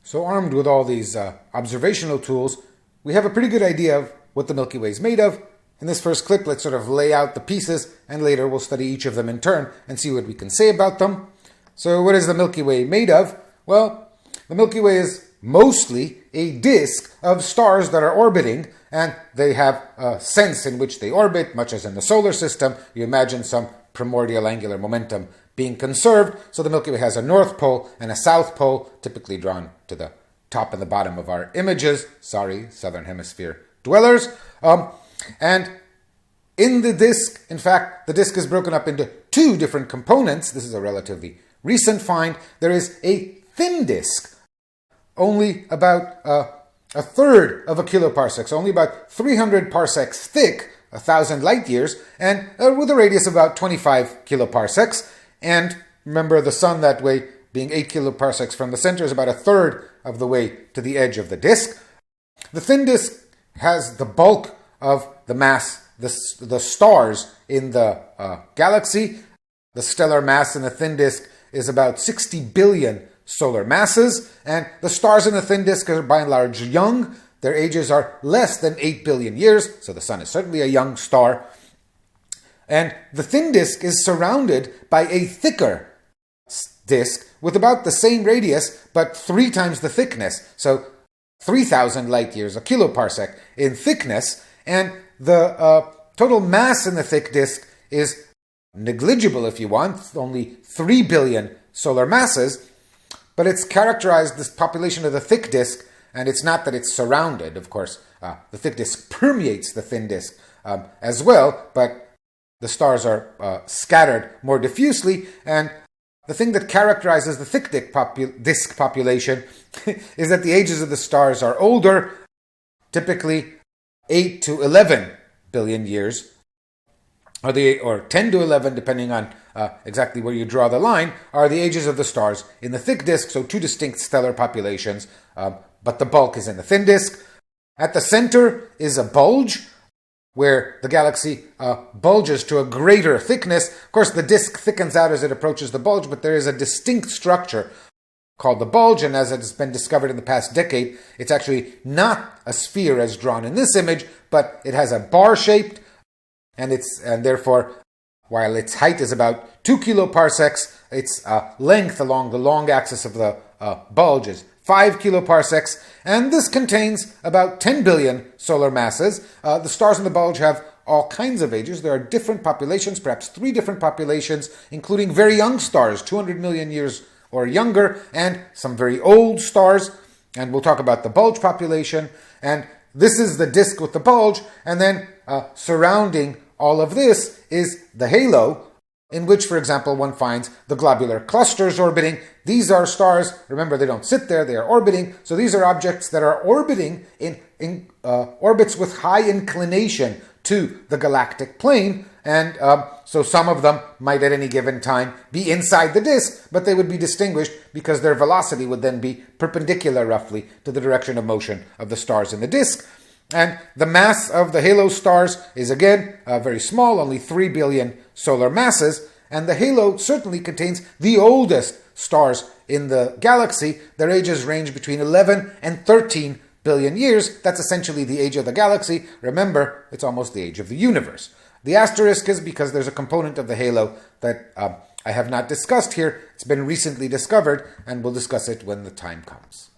So armed with all these observational tools, we have a pretty good idea of what the Milky Way is made of. In this first clip, let's sort of lay out the pieces, and later we'll study each of them in turn and see what we can say about them. So what is the Milky Way made of? Well, the Milky Way is mostly a disk of stars that are orbiting, and they have a sense in which they orbit, much as in the solar system. You imagine some primordial angular momentum being conserved, so the Milky Way has a north pole and a south pole, typically drawn to the top and the bottom of our images. Sorry, Southern Hemisphere dwellers. And in the disk, in fact, the disk is broken up into two different components. This is a relatively recent find. There is a thin disk, only about a third of a kiloparsec, so only about 300 parsecs thick, 1,000 light years, and with a radius of about 25 kiloparsecs. And remember, the sun that way, being 8 kiloparsecs from the center, is about a third of the way to the edge of the disk. The thin disk has the bulk of the mass, the stars in the galaxy. The stellar mass in the thin disk is about 60 billion solar masses, and the stars in the thin disk are by and large young. Their ages are less than 8 billion years, so the sun is certainly a young star. And the thin disk is surrounded by a thicker disk with about the same radius, but 3 times the thickness. So 3,000 light years, a kiloparsec in thickness. And the total mass in the thick disk is negligible, if you want, only 3 billion solar masses. But it's characterized, this population of the thick disk, and it's not that it's surrounded. Of course, the thick disk permeates the thin disk as well, but the stars are scattered more diffusely, and the thing that characterizes the thick disk population is that the ages of the stars are older, typically 8 to 11 billion years, or 10 to 11, depending on exactly where you draw the line, are the ages of the stars in the thick disk, so two distinct stellar populations, but the bulk is in the thin disk. At the center is a bulge, where the galaxy bulges to a greater thickness. Of course, the disk thickens out as it approaches the bulge, but there is a distinct structure called the bulge, and as it has been discovered in the past decade, it's actually not a sphere as drawn in this image, but it has a bar-shaped, and therefore, while its height is about 2 kiloparsecs, its length along the long axis of the bulge is 5 kiloparsecs, and this contains about 10 billion solar masses. The stars in the bulge have all kinds of ages. There are different populations, perhaps 3 different populations, including very young stars, 200 million years or younger, and some very old stars. And we'll talk about the bulge population. And this is the disk with the bulge, and then surrounding all of this is the halo, in which, for example, one finds the globular clusters orbiting. These are stars. Remember, they don't sit there, they are orbiting. So these are objects that are orbiting in orbits with high inclination to the galactic plane. And so some of them might at any given time be inside the disk, but they would be distinguished because their velocity would then be perpendicular roughly to the direction of motion of the stars in the disk. And the mass of the halo stars is again very small, only 3 billion solar masses. And the halo certainly contains the oldest stars in the galaxy. Their ages range between 11 and 13 billion years. That's essentially the age of the galaxy. Remember, it's almost the age of the universe. The asterisk is because there's a component of the halo that I have not discussed here. It's been recently discovered, and we'll discuss it when the time comes.